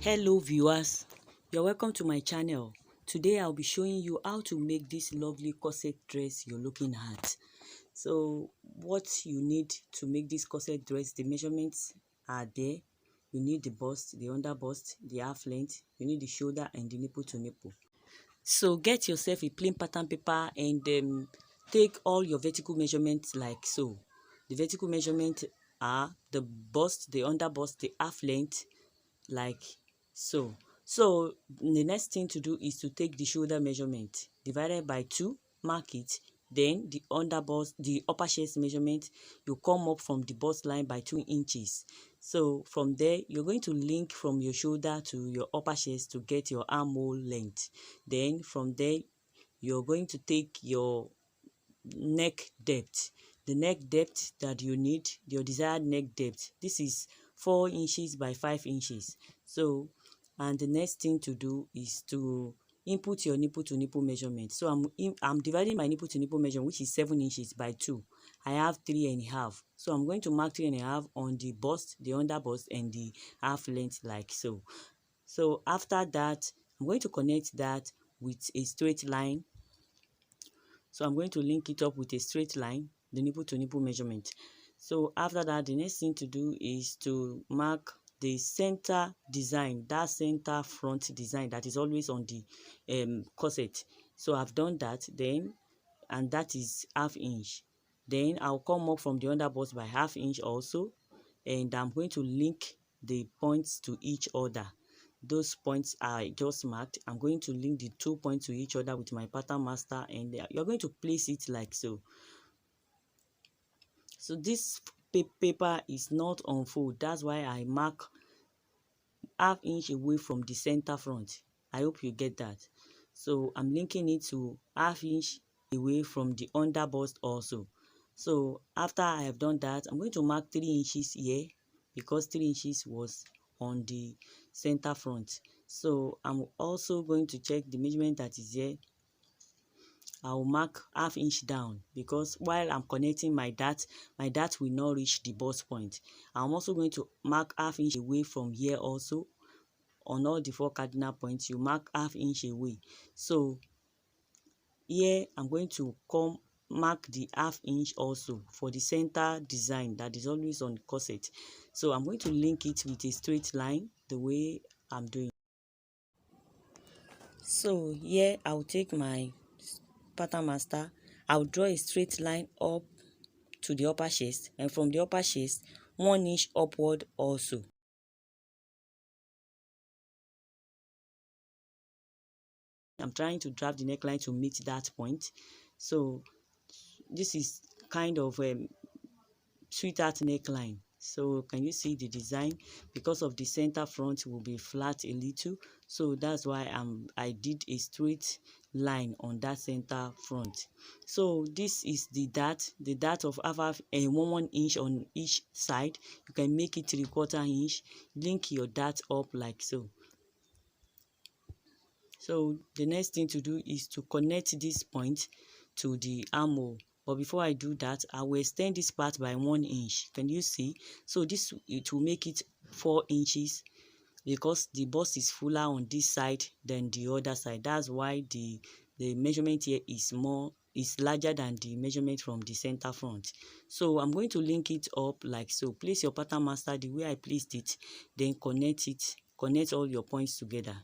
Hello viewers, you're welcome to my channel. Today I'll be showing you how to make this lovely corset dress you're looking at. So what you need to make this corset dress, the measurements are there. You need the bust, the under bust, the half length, you need the shoulder and the nipple to nipple. So get yourself a plain pattern paper and take all your vertical measurements like so. The vertical measurements are the bust, the under bust, the half length, like so. So the next thing to do is to take the shoulder measurement divided by 2, mark it, then the under bust, the upper chest measurement, you come up from the bust line by 2 inches. So from there you're going to link from your shoulder to your upper chest to get your armhole length. Then from there you're going to take your neck depth, the neck depth that you need, your desired neck depth. This is 4 inches by 5 inches. So and the next thing to do is to input your nipple to nipple measurement. So I'm dividing my nipple to nipple measurement, which is 7 inches by 2. I have 3.5. So I'm going to mark 3.5 on the bust, the under bust, and the half length like so. So after that I'm going to connect that with a straight line. So I'm going to link it up with a straight line, the nipple to nipple measurement. So after that, the next thing to do is to mark the center design, that center front design that is always on the corset. So I've done that then, and that is ½ inch. Then I'll come up from the under bust by ½ inch also, and I'm going to link the points to each other. Those points are just marked. I'm going to link the 2 points to each other with my pattern master, and you're going to place it like so. So this paper is not on fold, that's why I mark ½ inch away from the center front. I hope you get that. So I'm linking it to ½ inch away from the under bust also. So after I have done that, I'm going to mark 3 inches here because 3 inches was on the center front. So I'm also going to check the measurement that is here. I'll mark ½ inch down because while I'm connecting my dart will not reach the bust point. I'm also going to mark ½ inch away from here also. On all the 4 cardinal points, you mark ½ inch away. So here I'm going to come mark the ½ inch also for the center design that is always on the corset. So I'm going to link it with a straight line the way I'm doing. So here I'll take my pattern master, I'll draw a straight line up to the upper chest, and from the upper chest 1 inch upward also. I'm trying to draft the neckline to meet that point. So this is kind of sweetheart neckline. So can you see the design? Because of the center front will be flat a little, so that's why I did a straight line on that center front. So this is the dart of one inch on each side. You can make it 3/4 inch. Link your dart up like so. So the next thing to do is to connect this point to the armhole. But before I do that, I will extend this part by 1 inch. Can you see? So it will make it 4 inches because the bust is fuller on this side than the other side. That's why the measurement here is larger than the measurement from the center front. So I'm going to link it up like so. Place your pattern master the way I placed it, then connect all your points together.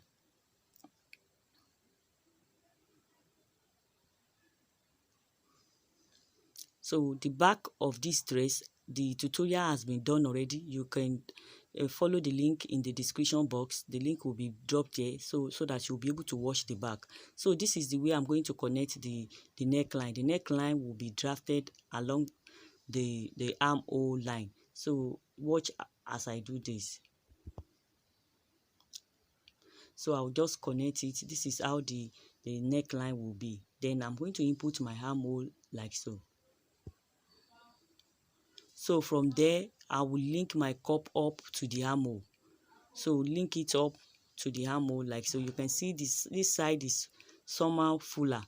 So the back of this dress, the tutorial has been done already. You can follow the link in the description box. The link will be dropped here so that you'll be able to watch the back. So this is the way I'm going to connect the neckline. The neckline will be drafted along the armhole line. So watch as I do this. So I'll just connect it. This is how the neckline will be. Then I'm going to input my armhole like so. So from there, I will link my cup up to the armhole. So link it up to the armhole like so. You can see this side is somehow fuller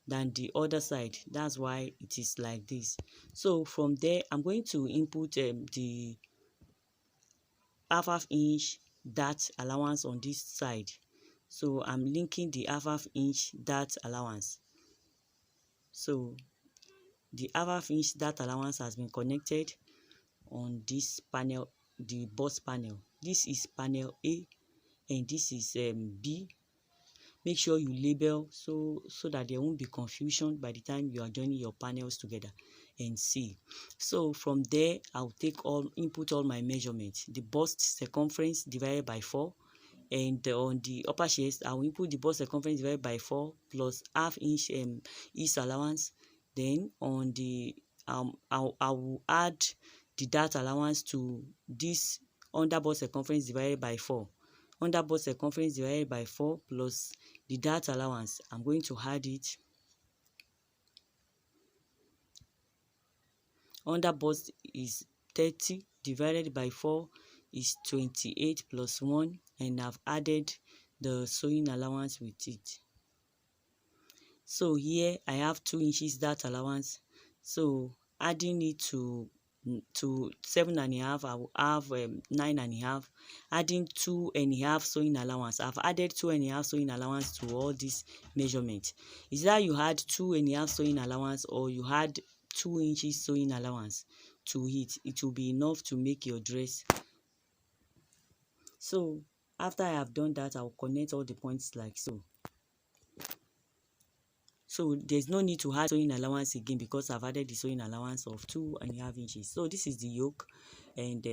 than the other side. That's why it is like this. So from there, I'm going to input the half inch dart allowance on this side. So I'm linking the half inch dart allowance. So the half inch dart allowance has been connected on this panel, the bust panel. This is panel A and this is B. Make sure you label so that there won't be confusion by the time you are joining your panels together. And C. So from there, I'll input all my measurements. The bust circumference divided by 4, and on the upper chest, I will input the bust circumference divided by 4 plus half inch east allowance. Then on the I will add the dart allowance to this under bust circumference divided by 4. Under bust circumference divided by 4 plus the dart allowance. I'm going to add it. Under bust is 30 divided by 4 is 28 plus 1, and I've added the sewing allowance with it. So here I have 2 inches dart allowance. So adding it to 7.5, I will have 9.5. Adding 2.5 sewing allowance. I've added 2.5 sewing allowance to all these measurements. Is that you had 2.5 sewing allowance or you had 2 inches sewing allowance to it? It will be enough to make your dress. So after I have done that, I will connect all the points like so. So there's no need to add sewing allowance again because I've added the sewing allowance of 2.5 inches. So this is the yoke, and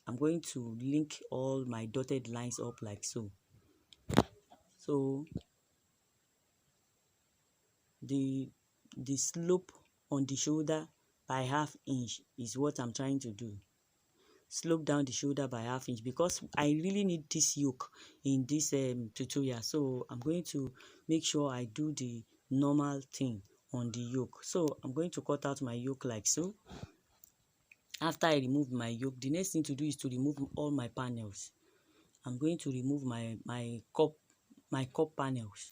I'm going to link all my dotted lines up like so. So the slope on the shoulder by ½ inch is what I'm trying to do. Slope down the shoulder by ½ inch because I really need this yoke in this tutorial. So I'm going to make sure I do the normal thing on the yoke. So I'm going to cut out my yoke like so. After I remove my yoke, the next thing to do is to remove all my panels. I'm going to remove my cup panels.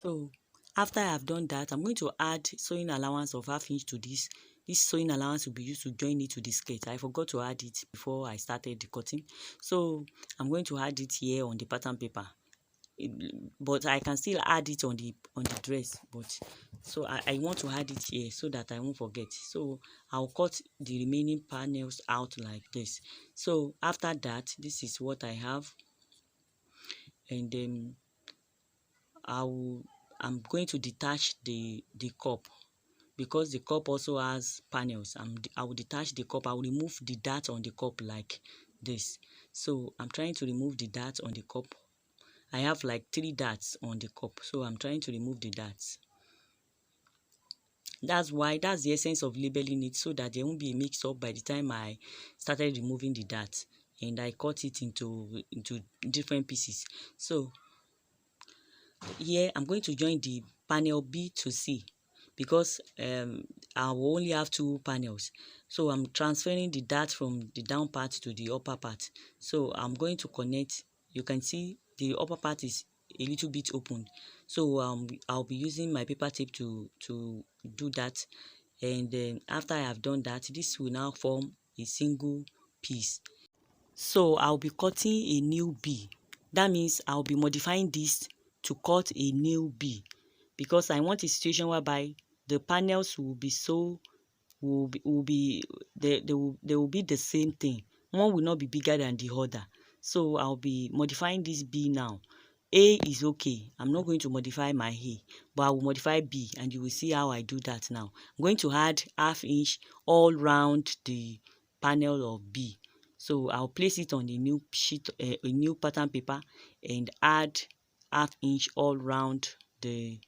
So after I have done that, I'm going to add sewing allowance of ½ inch to this. This sewing allowance will be used to join it to the skirt. I forgot to add it before I started the cutting. So I'm going to add it here on the pattern paper. But I can still add it on the dress. But so I want to add it here so that I won't forget. So I'll cut the remaining panels out like this. So after that, this is what I have. And then I'm going to detach the cup because the cup also has panels. I will detach the cup. I will remove the dart on the cup like this. So I'm trying to remove the dart on the cup. I have like 3 darts on the cup, so I'm trying to remove the darts. That's the essence of labeling it, so that there won't be a mix up by the time I started removing the darts and I cut it into different pieces. So here I'm going to join the panel B to C because I will only have 2 panels. So I'm transferring the dart from the down part to the upper part. So I'm going to connect. You can see the upper part is a little bit open. So I'll be using my paper tape to do that. And then after I have done that, this will now form a single piece. So I'll be cutting a new B. That means I'll be modifying this to cut a new B because I want a situation whereby the panels will be they will be the same thing. One will not be bigger than the other. So I'll be modifying this B now. A is okay. I'm not going to modify my A, but I will modify B, and you will see how I do that now. I'm going to add ½ inch all round the panel of B. So I'll place it on a new sheet, a new pattern paper, and add ½ inch all round the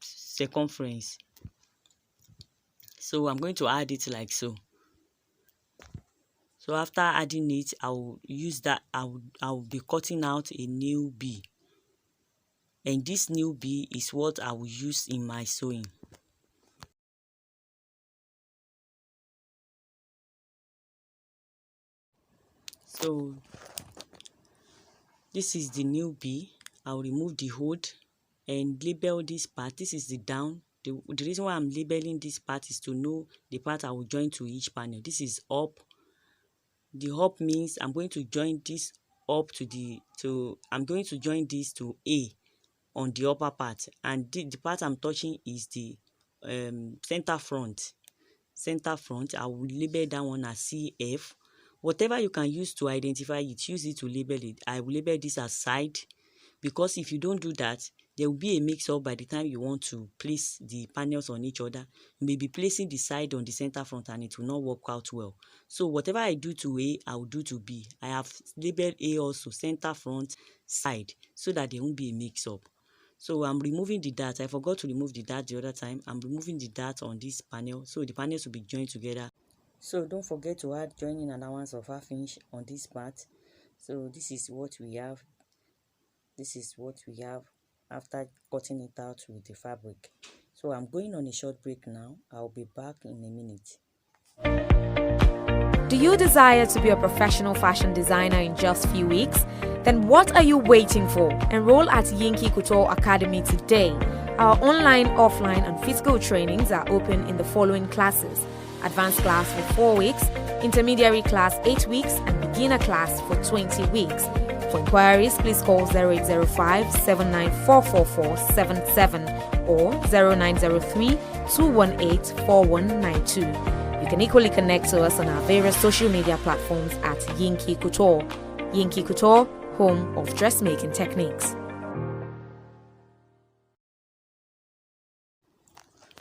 circumference. So I'm going to add it like so. So after adding it, I will use that. I will be cutting out a new B, and this new B is what I will use in my sewing. So This is the new B. I'll remove the hood and label this part. This is the down. The reason why I'm labeling this part is to know the part I will join to each panel. This is up. The up means I'm going to join this up I'm going to join this to A on the upper part, and the part I'm touching is the center front. I will label that one as CF. Whatever you can use to identify it, use it to label it. I will label this as side, because if you don't do that, there will be a mix-up by the time you want to place the panels on each other. You may be placing the side on the center front and it will not work out well. So whatever I do to A, I will do to B. I have labeled A also, center front, side, so that there won't be a mix-up. So I'm removing the dart. I forgot to remove the dart the other time. I'm removing the dart on this panel, so the panels will be joined together. So don't forget to add joining allowance of 1/2 inch on this part. So this is what we have. This is what we have after cutting it out with the fabric. So I'm going on a short break now. I'll be back in a minute. Do you desire to be a professional fashion designer in just few weeks? Then what are you waiting for? Enroll at Yinki Couture Academy today. Our online, offline and physical trainings are open in the following classes: advanced class for 4 weeks, intermediary class 8 weeks and beginner class for 20 weeks. For inquiries, please call 0805 7944477 or 0903 218 4192. You can equally connect to us on our various social media platforms at Yinki Couture. Yinki Couture, home of dressmaking techniques.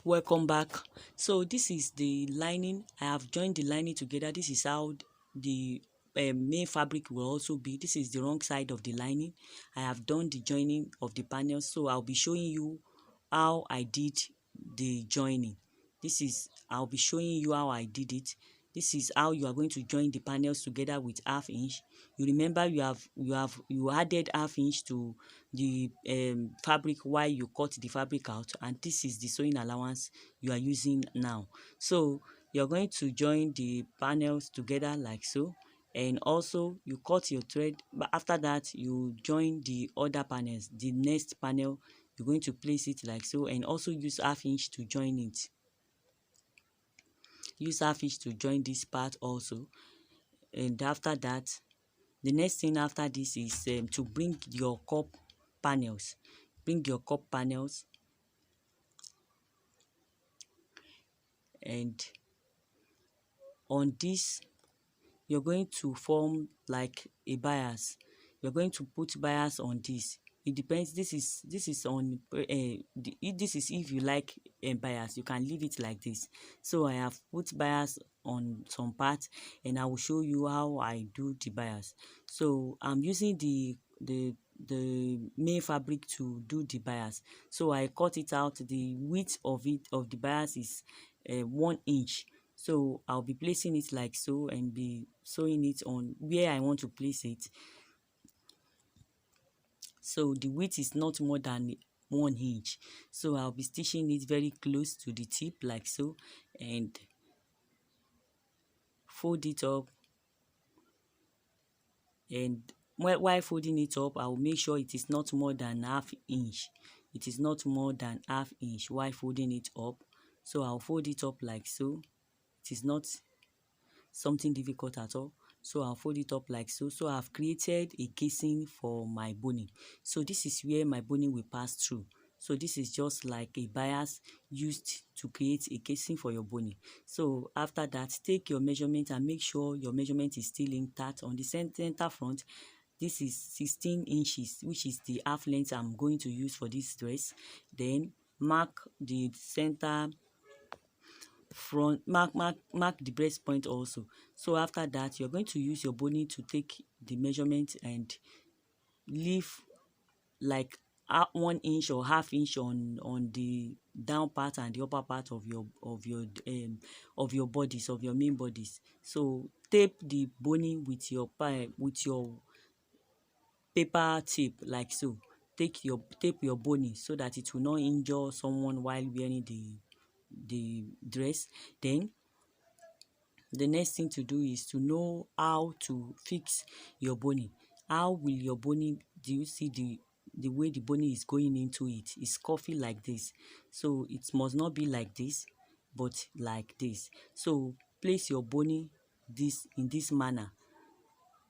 Welcome back. So this is the lining. I have joined the lining together. This is how the main fabric will also be. This is the wrong side of the lining. I have done the joining of the panels, so I'll be showing you how I did the joining. I'll be showing you how I did it. This is how you are going to join the panels together with 1/2 inch. You remember you added 1/2 inch to the fabric while you cut the fabric out, and this is the sewing allowance you are using now. So you're going to join the panels together like so, and also you cut your thread, but after that you join the other panels. The next panel you're going to place it like so, and also use 1/2 inch to join it. Use 1/2 inch to join this part also. And after that, the next thing after this is to bring your cup panels. And on this you're going to form like a bias. You're going to put bias on this. It depends. This is on this is if you like bias, you can leave it like this. So I have put bias on some parts, and I will show you how I do the bias. So I'm using the main fabric to do the bias. So I cut it out. The width of the bias is 1 inch. So I'll be placing it like so and be sewing it on where I want to place it. So the width is not more than 1 inch. So I'll be stitching it very close to the tip like so, and fold it up. And while folding it up, I will make sure it is not more than 1/2 inch. It is not more than 1/2 inch while folding it up. So I'll fold it up like so. It is not something difficult at all. So I'll fold it up like so. So I've created a casing for my boning. So this is where my boning will pass through. So this is just like a bias used to create a casing for your boning. So after that, take your measurement and make sure your measurement is still intact. On the center front, this is 16 inches, which is the 1/2 length I'm going to use for this dress. Then mark the center front, mark the breast point also. So after that, you're going to use your boning to take the measurement and leave like 1 inch or 1/2 inch on the down part and the upper part of your bodies, of your main bodies. So tape the boning with your paper tape like so. Tape your boning so that it will not injure someone while wearing the dress. Then the next thing to do is to know how to fix your boning. how will your bony, do you see the way the bony is going into it? It's curvy like this. So it must not be like this, but like this. So place your bony this in this manner.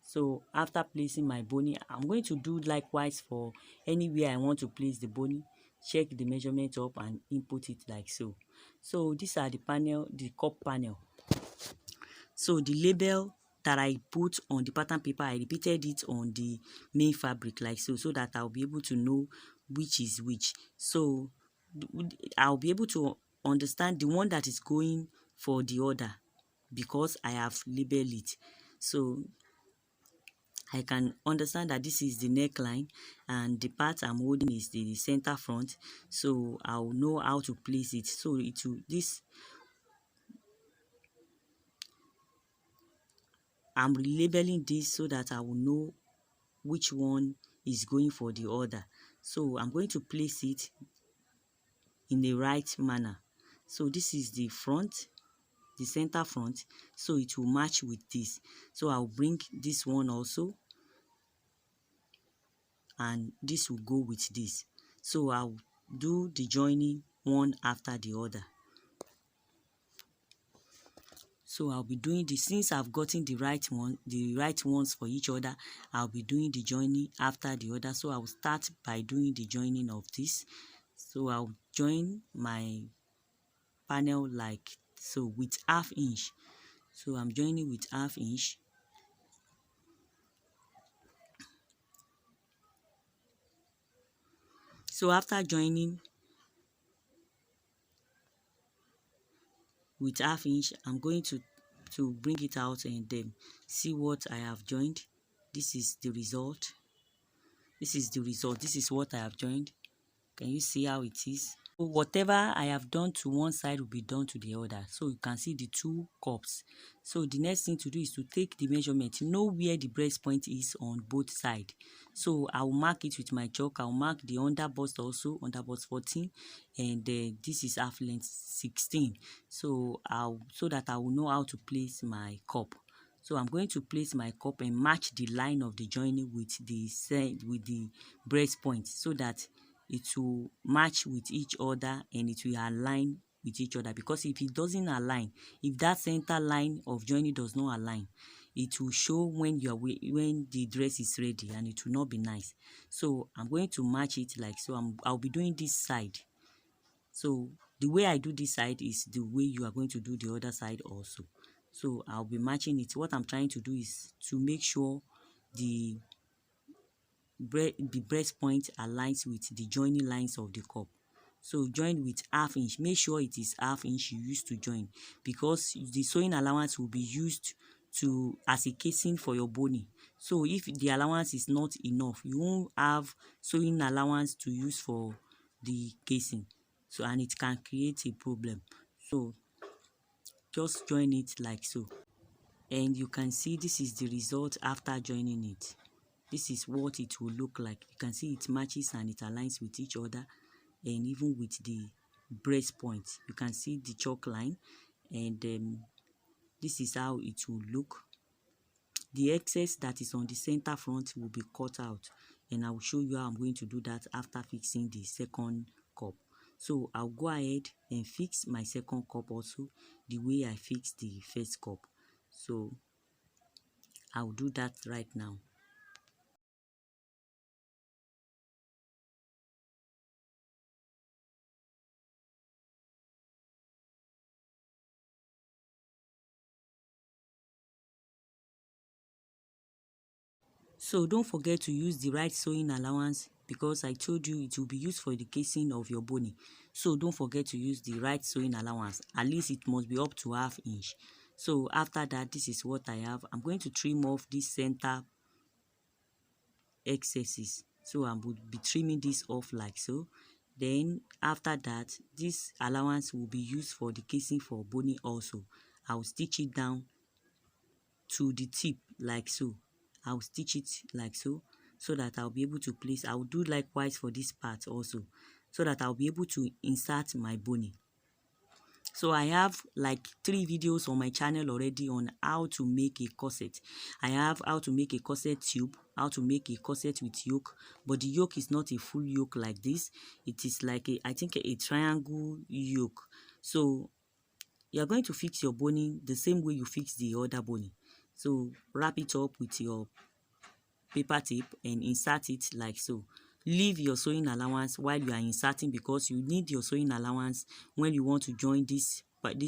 So after placing my bony, I'm going to do likewise for anywhere I want to place the bony. Check the measurement up and input it like so. So these are the panel, the cup panel. So the label that I put on the pattern paper, I repeated it on the main fabric like so, so that I'll be able to know which is which. So I'll be able to understand the one that is going for the other because I have labeled it. So I can understand that this is the neckline and the part I'm holding is the center front. So I'll know how to place it. So it will, this, I'm relabeling this so that I will know which one is going for the other. So I'm going to place it in the right manner. So this is the front, the center front, so it will match with this. So I'll bring this one also, and this will go with this. So I'll do the joining one after the other. So I'll be doing this, since I've gotten the right one, the right ones for each other, I'll be doing the joining after the other. So I'll start by doing the joining of this. So I'll join my panel like so with ½ inch. So I'm joining with ½ inch. So after joining with ½ inch, I'm going to bring it out and then see what I have joined. This is the result. This is the result. This is what I have joined. Can you see how it is? So whatever I have done to one side will be done to the other. So you can see the two cups. So the next thing to do is to take the measurement, know where the breast point is on both sides. So I will mark it with my chalk. I will mark the under bust also, under bust 14, and this is half length 16. So so that I will know how to place my cup. So I'm going to place my cup and match the line of the joining with the breast point, so that it will match with each other and it will align with each other. Because if it doesn't align, if that center line of joining does not align, it will show when the dress is ready and it will not be nice. So I'm going to match it like so. I'll be doing this side. So the way I do this side is the way you are going to do the other side also. So I'll be matching it. What I'm trying to do is to make sure the breast point aligns with the joining lines of the cup. So join with ½ inch. Make sure it is ½ inch you use to join, because the sewing allowance will be used as a casing for your bony. So if the allowance is not enough, you won't have sewing allowance to use for the casing. So, and it can create a problem. So just join it like so, and you can see this is the result after joining it. This is what it will look like. You can see it matches and it aligns with each other, and even with the breast point. You can see the chalk line, and this is how it will look. The excess that is on the center front will be cut out, and I will show you how I'm going to do that after fixing the second cup. So I'll go ahead and fix my second cup also the way I fixed the first cup. So I'll do that right now. So don't forget to use the right sewing allowance, because I told you it will be used for the casing of your bony. So don't forget to use the right sewing allowance. At least it must be up to ½ inch. So after that, this is what I have. I'm going to trim off this center excesses. So I will be trimming this off like so. Then after that, this allowance will be used for the casing for bony also. I will stitch it down to the tip like so. I'll stitch it like so, so that I'll be able to place. I'll do likewise for this part also, so that I'll be able to insert my bony. So I have like 3 videos on my channel already on how to make a corset. I have how to make a corset tube, how to make a corset with yoke, but the yoke is not a full yoke like this. It is like I think a triangle yoke. So you are going to fix your boning the same way you fix the other boning. So wrap it up with your paper tape and insert it like so. Leave your sewing allowance while you are inserting, because you need your sewing allowance when you want to join this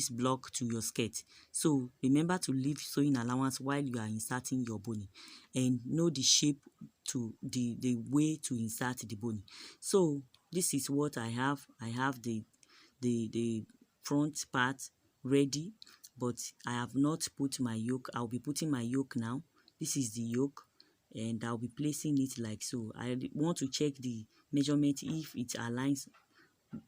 block to your skirt. So remember to leave sewing allowance while you are inserting your boning, and know the shape to the way to insert the boning. So this is what I have. I have the front part ready, but I have not put my yoke. I'll be putting my yoke now. This is the yoke, and I'll be placing it like so. I want to check the measurement if it aligns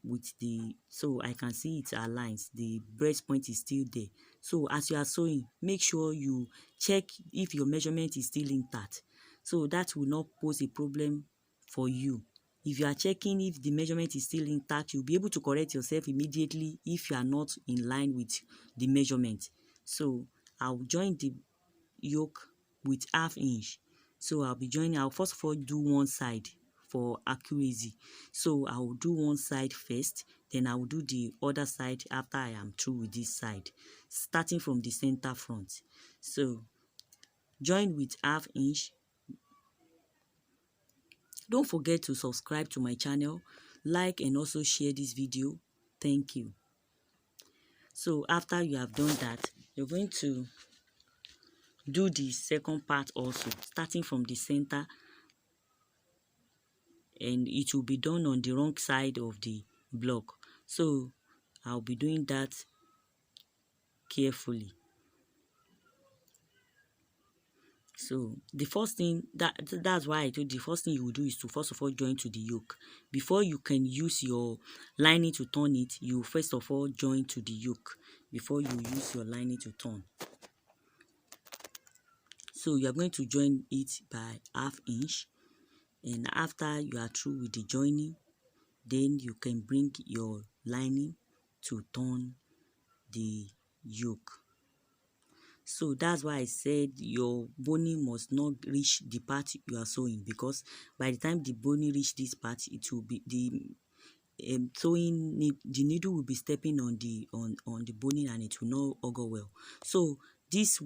with the, so I can see it aligns. The breast point is still there. So as you are sewing, make sure you check if your measurement is still intact, so that will not pose a problem for you. If you are checking if the measurement is still intact, you'll be able to correct yourself immediately if you are not in line with the measurement. So I'll join the yoke with 1/2 inch. So I'll first of all do one side for accuracy. So I will do one side first, then I will do the other side after I am through with this side, starting from the center front. So join with 1/2 inch. Don't forget to subscribe to my channel, like and also share this video. Thank you. So after you have done that, you're going to do the second part also, starting from the center, and it will be done on the wrong side of the block. So I'll be doing that carefully. So the first thing that's why I told you, the first thing you will do is to first of all join to the yoke. Before you can use your lining to turn it, you first of all join to the yoke before you use your lining to turn. So you are going to join it by 1/2 inch, and after you are through with the joining, then you can bring your lining to turn the yoke. So that's why I said your boning must not reach the part you are sewing, because by the time the boning reach this part, it will be the the needle will be stepping on the boning, and it will not augur well. So this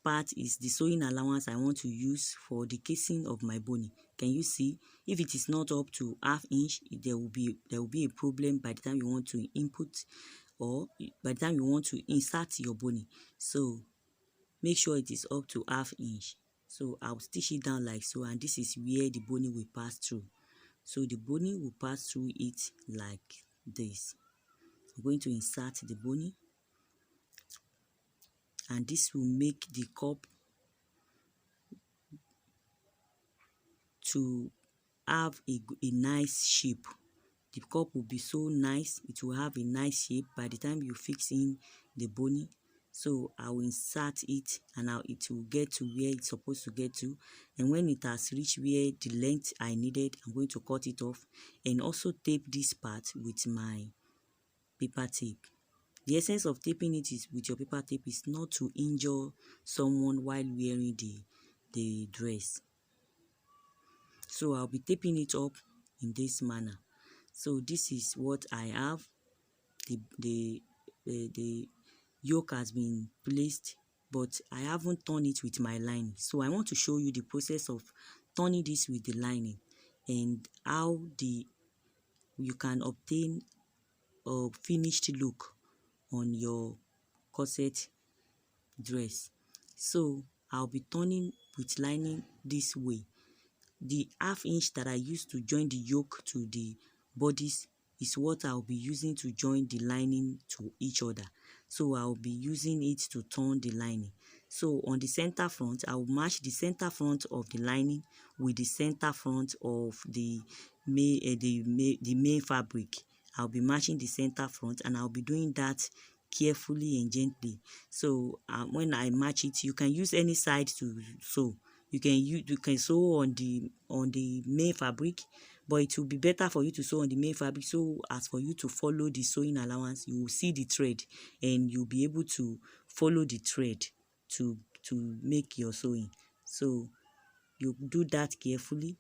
part is the sewing allowance I want to use for the casing of my boning. Can you see? If it is not up to 1/2 inch, there will be a problem by the time you want to input, or by the time you want to insert your boning. So make sure it is up to 1/2 inch. So I'll stitch it down like so, and this is where the boning will pass through. So the boning will pass through it like this. I'm going to insert the boning, and this will make the cup to have a nice shape. The cup will be so nice, it will have a nice shape by the time you fix in the boning. So I will insert it, and now it will get to where it's supposed to get to. And when it has reached where the length I needed, I'm going to cut it off and also tape this part with my paper tape. The essence of taping it is with your paper tape is not to injure someone while wearing the dress. So I'll be taping it up in this manner. So this is what I have. The yoke has been placed, but I haven't turned it with my lining. So I want to show you the process of turning this with the lining, and how you can obtain a finished look on your corset dress. So I'll be turning with lining this way. The 1/2 inch that I used to join the yoke to the bodice is what I'll be using to join the lining to each other. So I'll be using it to turn the lining. So on the center front, I'll match the center front of the lining with the center front of the main fabric. I'll be matching the center front, and I'll be doing that carefully and gently. So when I match it, you can use any side to sew. You can sew on the main fabric, but it will be better for you to sew on the main fabric, so as for you to follow the sewing allowance, you will see the thread and you'll be able to follow the thread to make your sewing. So you do that carefully.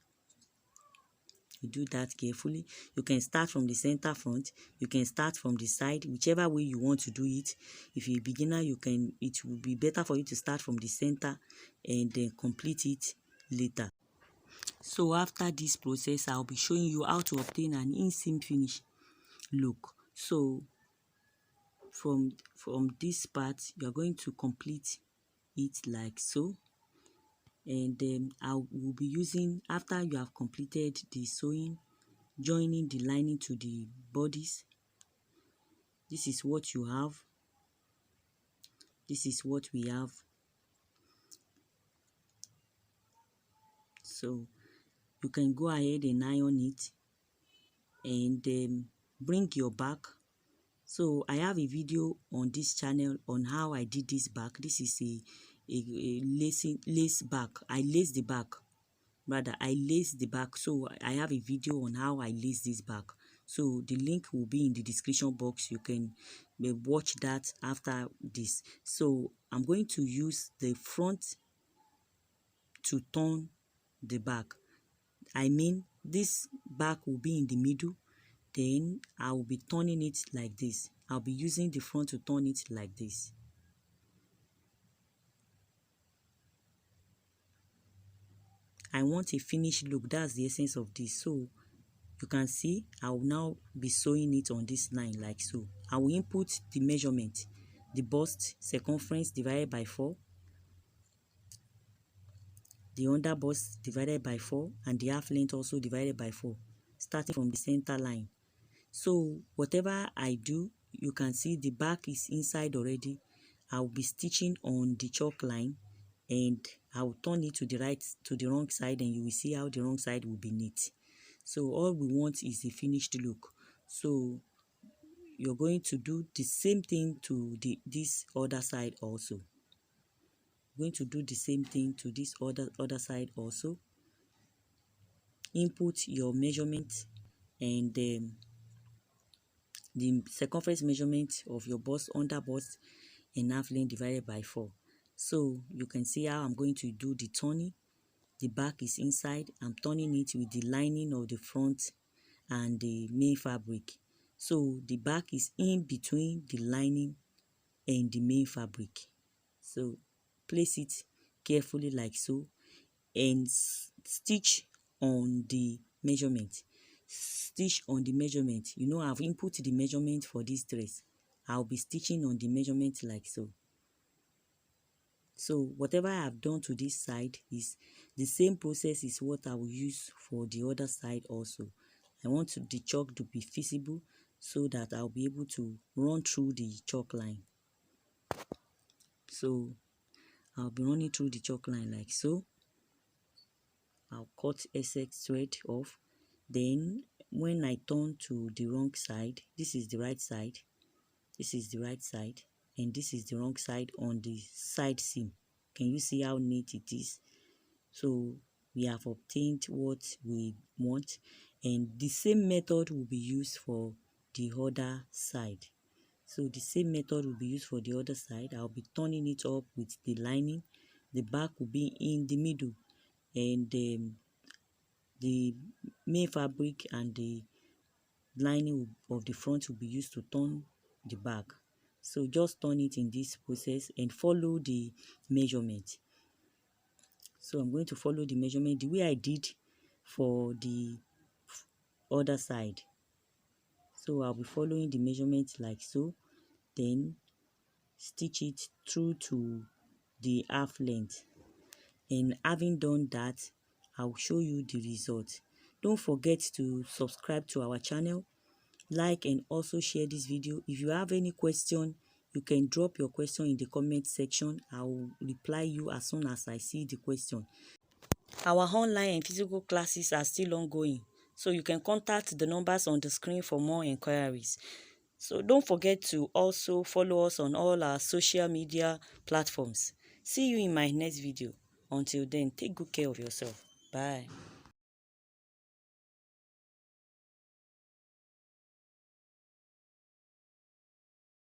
You can start from the center front, you can start from the side, whichever way you want to do it. If you're a beginner, it will be better for you to start from the center and then complete it later. So after this process, I'll be showing you how to obtain an inseam finish look. So from this part, you're going to complete it like so. And then I will be using, after you have completed the sewing, joining the lining to the bodies. This is what you have. This is what we have. So you can go ahead and iron it and bring your back. So I have a video on this channel on how I did this back. This is a lace back. I laced the back. I laced the back. So I have a video on how I lace this back. So the link will be in the description box. You can watch that after this. So I'm going to use the front to turn the back. I mean, this back will be in the middle. Then I will be turning it like this. I'll be using the front to turn it like this. I want a finished look. That's the essence of this. So you can see I will now be sewing it on this line like so. I will input the measurement, the bust circumference divided by 4, the under bust divided by 4, and the half length also divided by 4, starting from the center line. So whatever I do, you can see the back is inside already. I will be stitching on the chalk line and I will turn it to the wrong side, and you will see how the wrong side will be neat. So all we want is a finished look. So you're going to do the same thing to this other side also. Going to do the same thing to this other side also. Input your measurement and the circumference measurement of your bust, under bust, and half length divided by 4. So you can see how I'm going to do the turning. The back is inside. I'm turning it with the lining of the front and the main fabric. So the back is in between the lining and the main fabric. So place it carefully like so and stitch on the measurement. Stitch on the measurement. You know, I've input the measurement for this dress. I'll be stitching on the measurement like so. So whatever I have done to this side is the same process is what I will use for the other side also. I want the chalk to be visible so that I'll be able to run through the chalk line. So I'll be running through the chalk line like so. I'll cut excess thread off. Then when I turn to the wrong side, this is the right side, this is the right side, and this is the wrong side on the side seam. Can you see how neat it is? So we have obtained what we want, and the same method will be used for the other side. So the same method will be used for the other side. I'll be turning it up with the lining. The back will be in the middle, and the main fabric and the lining of the front will be used to turn the back. So just turn it in this process and follow the measurement. So I'm going to follow the measurement the way I did for the other side. So I'll be following the measurement like so, then stitch it through to the half length. And having done that, I'll show you the result. Don't forget to subscribe to our channel, like, and also share this video. If you have any question, you can drop your question in the comment section. I will reply you as soon as I see the question. Our online and physical classes are still ongoing, so you can contact the numbers on the screen for more inquiries. So don't forget to also follow us on all our social media platforms. See you in my next video. Until then, take good care of yourself. Bye.